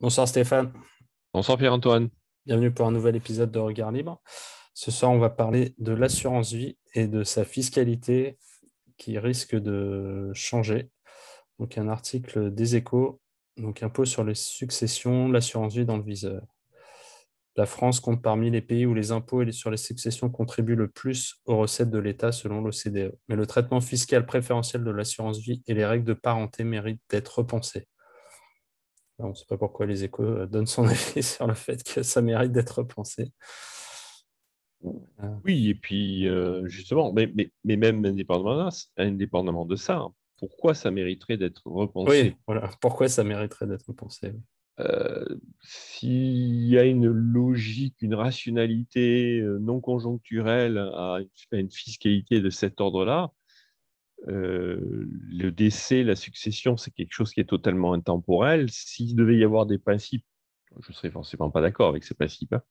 Bonsoir Stéphane, Bonsoir Pierre-Antoine. bienvenue pour un nouvel épisode de Regard Libre. Ce soir, on va parler de l'assurance vie et de sa fiscalité qui risque de changer. Donc, un article des Échos, donc impôt sur les successions, l'assurance vie dans le viseur. La France compte parmi les pays où les impôts sur les successions contribuent le plus aux recettes de l'État selon l'OCDE. Mais le traitement fiscal préférentiel de l'assurance vie et les règles de parenté méritent d'être repensés. On ne sait pas pourquoi les Échos donnent son avis sur le fait que ça mérite d'être repensé. Euh, Oui, et puis justement, mais même indépendamment de ça, hein, pourquoi ça mériterait d'être Oui, repensé? voilà. Pourquoi ça mériterait d'être repensé? S'il y a une logique, une rationalité non conjoncturelle à une fiscalité de cet ordre-là, le décès, la succession, c'est quelque chose qui est totalement intemporel. S'il devait y avoir des principes, je ne serais forcément pas d'accord avec ces principes, hein,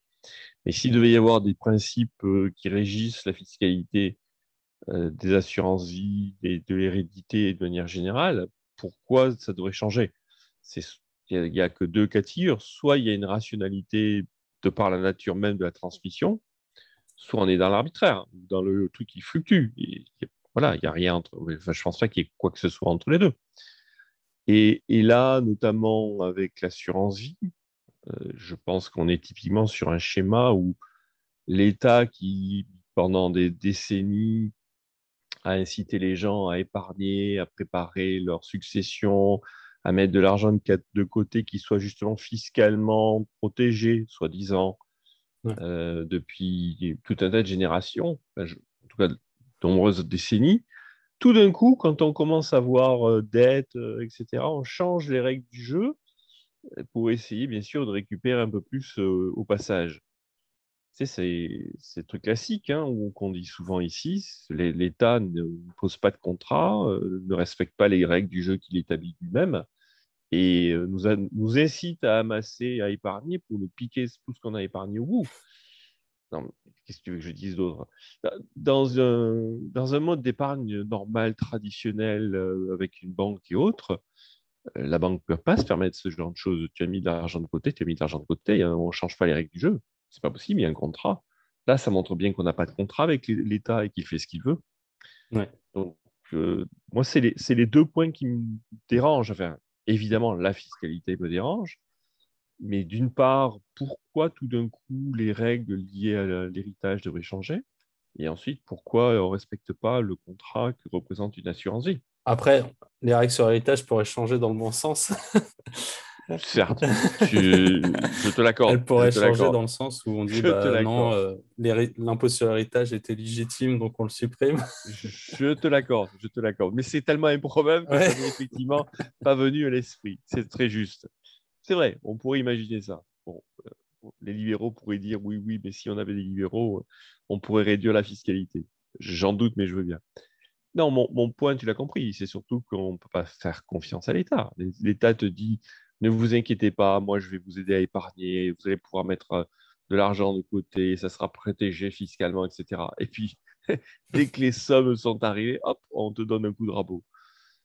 mais s'il devait y avoir des principes qui régissent la fiscalité des assurances vie et de l'hérédité de manière générale, pourquoi ça devrait changer? C'est, il n'y a que deux cas de figure. Soit il y a une rationalité de par la nature même de la transmission, soit on est dans l'arbitraire, dans le truc qui fluctue. Voilà, il n'y a rien entre. Enfin, je pense pas qu'il y ait quoi que ce soit entre les deux. Et là, notamment avec l'assurance vie, je pense qu'on est typiquement sur un schéma où l'État qui, pendant des décennies, à inciter les gens à épargner, à préparer leur succession, à mettre de l'argent de côté qui soit justement fiscalement protégé, soi-disant, Ouais. depuis tout un tas de générations, en tout cas de nombreuses décennies. Tout d'un coup, quand on commence à voir dette, etc., on change les règles du jeu pour essayer, bien sûr, de récupérer un peu plus au passage. Tu sais, c'est le truc classique hein, qu'on dit souvent ici. L'État ne pose pas de contrat, ne respecte pas les règles du jeu qu'il établit lui-même et nous incite à amasser, à épargner pour nous piquer tout ce qu'on a épargné au bout. Non, mais qu'est-ce que tu veux que je dise d'autre? Dans un mode d'épargne normal, traditionnel, avec une banque et autres, la banque ne peut pas se permettre ce genre de choses. Tu as mis de l'argent de côté, tu as mis de l'argent de côté, on ne change pas les règles du jeu. C'est pas possible, il y a un contrat. Là, ça montre bien qu'on n'a pas de contrat avec l'État et qu'il fait ce qu'il veut. Ouais. Donc, moi, c'est les deux points qui me dérangent. Enfin, évidemment, la fiscalité me dérange, mais d'une part, pourquoi tout d'un coup les règles liées à l'héritage devraient changer? Et ensuite, pourquoi on ne respecte pas le contrat que représente une assurance vie? Après, les règles sur l'héritage pourraient changer dans le bon sens. Certes, je te l'accorde, Elles je pourraient te changer l'accorde, dans le sens où on dit, je te bah non, l'accorde. l'impôt sur l'héritage était légitime, donc on le supprime. Je te l'accorde, je te l'accorde. Mais c'est tellement improbable que Ouais. ça m'est effectivement pas venu à l'esprit. C'est très juste. C'est vrai, on pourrait imaginer ça. Bon, les libéraux pourraient dire oui, oui, mais si on avait des libéraux, on pourrait réduire la fiscalité. J'en doute, mais je veux bien. Non, mon point, tu l'as compris, c'est surtout qu'on ne peut pas faire confiance à l'État. L'État te dit, ne vous inquiétez pas, moi je vais vous aider à épargner, vous allez pouvoir mettre de l'argent de côté, ça sera protégé fiscalement, etc. Et puis, dès que les sommes sont arrivées, hop, on te donne un coup de rabot.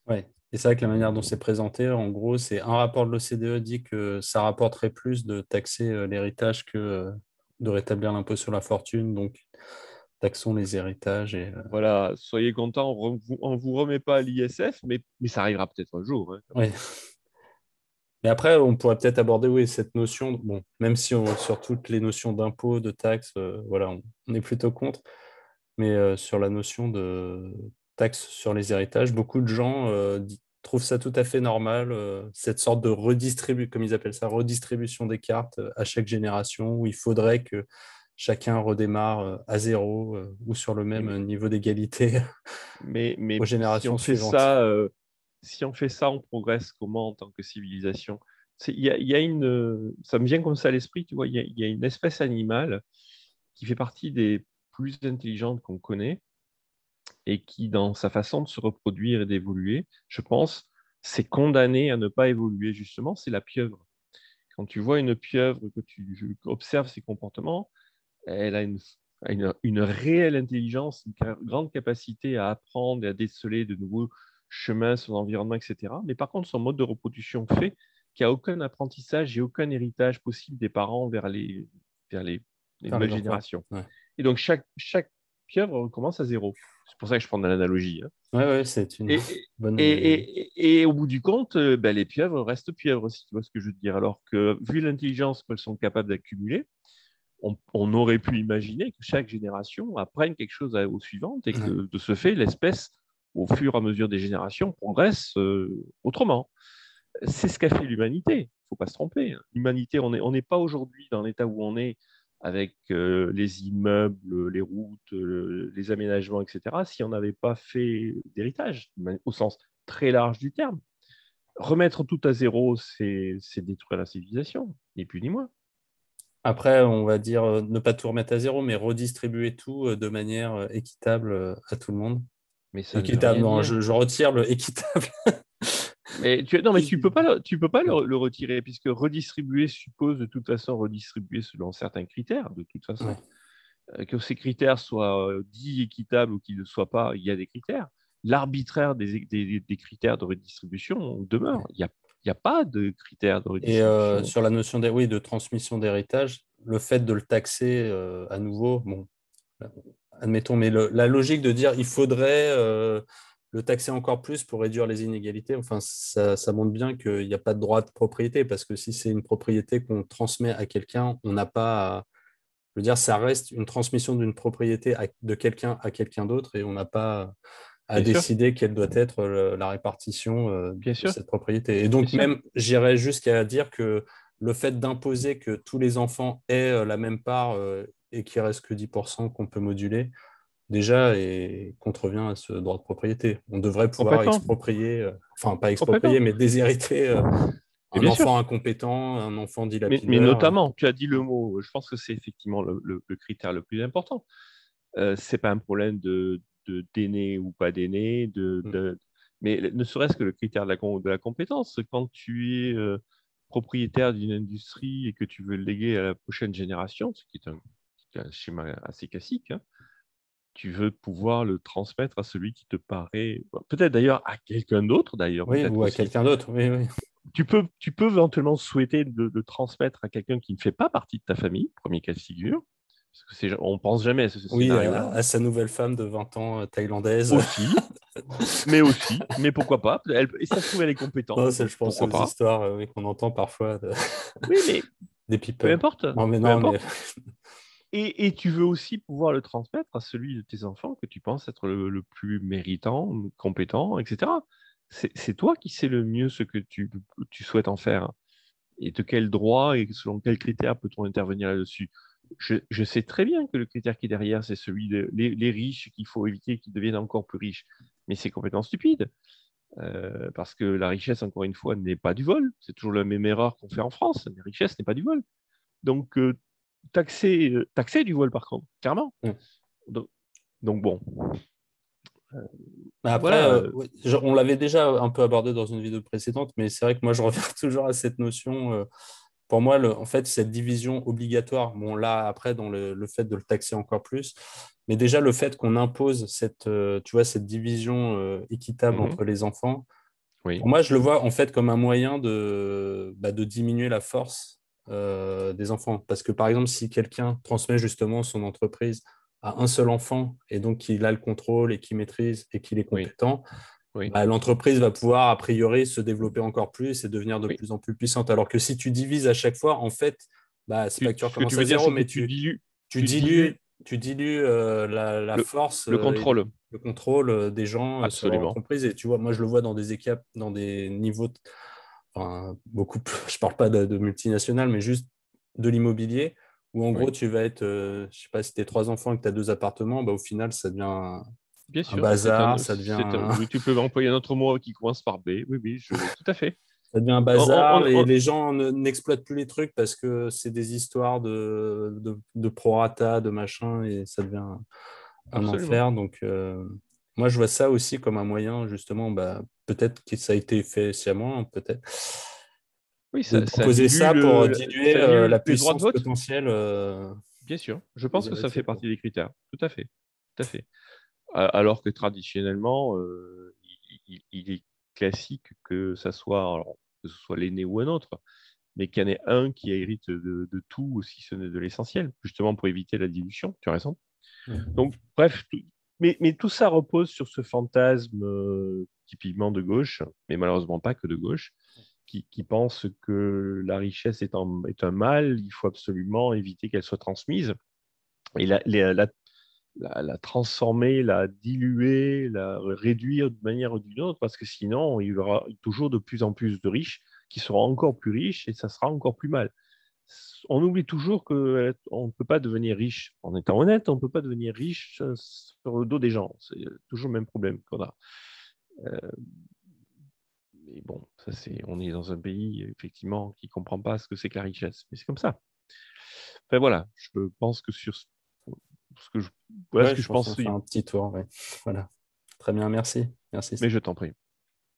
Ouais. Et c'est vrai que la manière dont c'est présenté, en gros, c'est un rapport de l'OCDE dit que ça rapporterait plus de taxer l'héritage que de rétablir l'impôt sur la fortune. Donc, taxons les héritages et Voilà, soyez contents, on vous remet pas à l'ISF, mais ça arrivera peut-être un jour, hein, quand même. ouais. Mais après, on pourrait peut-être aborder, oui, cette notion, bon, même si sur toutes les notions d'impôt, de taxes, voilà, on est plutôt contre, mais sur la notion de taxe sur les héritages, beaucoup de gens trouvent ça tout à fait normal, cette sorte de redistribution, comme ils appellent ça, redistribution des cartes à chaque génération, où il faudrait que chacun redémarre à zéro ou sur le Oui, même niveau d'égalité aux mais générations suivantes. si on fait ça, on progresse comment en tant que civilisation? Il y a ça me vient comme ça à l'esprit, tu vois, il y a une espèce animale qui fait partie des plus intelligentes qu'on connaît et qui, dans sa façon de se reproduire et d'évoluer, je pense, c'est condamné à ne pas évoluer, justement, c'est la pieuvre. Quand tu vois une pieuvre, que tu observes ses comportements, elle a une réelle intelligence, une grande capacité à apprendre et à déceler de nouveaux chemins, son environnement, etc. Mais par contre, son mode de reproduction fait qu'il n'y a aucun apprentissage et aucun héritage possible des parents vers les Par les nouvelles enfants. générations. Ouais. Et donc, chaque pieuvre recommence à zéro. C'est pour ça que je prends de l'analogie. Hein. Ouais, c'est une Et, bonne et, analogie. et au bout du compte, ben, les pieuvres restent pieuvres, si tu vois ce que je veux te dire. Alors que, vu l'intelligence qu'elles sont capables d'accumuler, on aurait pu imaginer que chaque génération apprenne quelque chose aux suivantes et Ouais. que, de ce fait, l'espèce, au fur et à mesure des générations, progresse autrement. C'est ce qu'a fait l'humanité. Il ne faut pas se tromper. L'humanité, on n'est pas aujourd'hui dans l'état où on est avec les immeubles, les routes, les aménagements, etc., si on n'avait pas fait d'héritage, au sens très large du terme. Remettre tout à zéro, c'est détruire la civilisation, ni plus ni moins. Après, on va dire ne pas tout remettre à zéro, mais redistribuer tout de manière équitable à tout le monde. Mais ça ne veut Équitable, rien non, dire. je retire le équitable. Non, mais tu peux pas le retirer, puisque redistribuer suppose de toute façon redistribuer selon certains critères, de toute façon. Ouais. Que ces critères soient dits équitables ou qu'ils ne le soient pas, il y a des critères. L'arbitraire des critères de redistribution demeure. Il y a pas de critères de Et redistribution. sur la notion oui, de transmission d'héritage, le fait de le taxer à nouveau, bon, admettons, mais la logique de dire il faudrait le taxer encore plus pour réduire les inégalités, enfin, ça montre bien qu'il n'y a pas de droit de propriété, parce que si c'est une propriété qu'on transmet à quelqu'un, on n'a pas à, je veux dire, ça reste une transmission d'une propriété de quelqu'un à quelqu'un d'autre et on n'a pas à Bien sûr, décider quelle doit être la répartition bien de sûr, cette propriété. Et bien donc sûr. même, j'irais jusqu'à dire que le fait d'imposer que tous les enfants aient la même part et qu'il reste que 10% qu'on peut moduler, déjà, et contrevient à ce droit de propriété. On devrait pouvoir Complètement, exproprier, enfin pas exproprier, complètement. mais déshériter Et un bien sûr. enfant incompétent, un enfant Mais dilapideur. notamment, tu as dit le mot, je pense que c'est effectivement le critère le plus important. C'est pas un problème d'aîné ou pas d'aîné, mais ne serait-ce que le critère de la compétence. Quand tu es propriétaire d'une industrie et que tu veux le léguer à la prochaine génération, ce qui est un schéma assez classique, hein, tu veux pouvoir le transmettre à celui qui te paraît, bon, peut-être d'ailleurs à quelqu'un d'autre, d'ailleurs, Oui, peut-être ou à aussi. quelqu'un d'autre. Oui, oui. Tu peux éventuellement souhaiter de transmettre à quelqu'un qui ne fait pas partie de ta famille, premier cas de figure, parce que on pense jamais à ce Oui, scénario-là. à sa nouvelle femme de 20 ans thaïlandaise. Aussi, mais pourquoi pas? Et ça se trouve, elle est Non, compétente, c'est, donc je pense pourquoi aux pas? histoires oui, qu'on entend parfois Oui, mais des peu people. importe, Non, mais peu non, mais importe. Et tu veux aussi pouvoir le transmettre à celui de tes enfants que tu penses être le plus méritant, compétent, etc. C'est toi qui sais le mieux ce que tu souhaites en faire. Et de quel droit et selon quels critères peut-on intervenir là-dessus? Je sais très bien que le critère qui est derrière, c'est celui les riches qu'il faut éviter qu'ils deviennent encore plus riches. Mais c'est complètement stupide. Parce que la richesse, encore une fois, n'est pas du vol. C'est toujours la même erreur qu'on fait en France. La richesse n'est pas du vol. Donc, taxer du vol, par contre, clairement. ouais. Donc, donc bon, Mais après, voilà. oui, on l'avait déjà un peu abordé dans une vidéo précédente, mais c'est vrai que moi, je reviens toujours à cette notion. Pour moi, en fait, cette division obligatoire, bon, là, après, dans le fait de le taxer encore plus, mais déjà le fait qu'on impose cette, tu vois, cette division équitable Mhm, entre les enfants, oui, pour moi, je le vois en fait comme un moyen de diminuer la force des enfants. Parce que par exemple, si quelqu'un transmet justement son entreprise à un seul enfant et donc qu'il a le contrôle et qu'il maîtrise et qu'il est oui, compétent, oui, bah, l'entreprise va pouvoir a priori se développer encore plus et devenir de oui. plus en plus puissante. Alors que si tu divises à chaque fois, en fait, bah, c'est pas que tu Ce que tu recommences à veux dire, zéro, c'est que mais tu tu dilues dilues, tu dilues la le, force le et contrôle. le contrôle des gens sur leur Absolument. entreprise. Et tu vois, moi, je le vois dans des équipes, dans des niveaux, enfin, beaucoup plus, je parle pas de multinationales, mais juste de l'immobilier, où en gros, Oui, tu vas être, je sais pas, si tu es trois enfants et que tu as deux appartements, bah, au final, ça devient bien un sûr. bazar, ça devient Oui, tu peux employer un autre mot qui commence par B. Oui, oui, tout à fait. ça devient un On- bazar. on- on- Les gens n'exploitent plus les trucs parce que c'est des histoires de prorata, de machin, et ça devient un Absolument. enfer. Donc, moi, je vois ça aussi comme un moyen, justement, bah, peut-être que ça a été fait sciemment, hein, peut-être, Oui, ça d'imposer dilue ça pour diluer ça dilue la les droits de puissance vote. potentielle Bien sûr. Je pense des que ça fait héritiers, quoi. partie des critères. Tout à fait. Tout à fait. Alors que traditionnellement, il est classique que ça soit. Alors, que ce soit l'aîné ou un autre, mais qu'il y en ait un qui hérite de tout, si ce n'est de l'essentiel, justement pour éviter la dilution. Tu as raison. Donc, bref, mais tout ça repose sur ce fantasme typiquement de gauche, mais malheureusement pas que de gauche, qui pense que la richesse est un mal, il faut absolument éviter qu'elle soit transmise. Et la transformer, la diluer, la réduire d'une manière ou d'une autre, parce que sinon, il y aura toujours de plus en plus de riches qui seront encore plus riches et ça sera encore plus mal. On oublie toujours qu'on ne peut pas devenir riche en étant honnête, on ne peut pas devenir riche sur le dos des gens. C'est toujours le même problème qu'on a. Mais bon, on est dans un pays, effectivement, qui ne comprend pas ce que c'est que la richesse. Mais c'est comme ça. Enfin, voilà, je pense que voilà ce Ouais, que je je pense qu'on pense. fait un petit tour. Ouais. Voilà. Très bien, merci. Merci. Mais je t'en prie.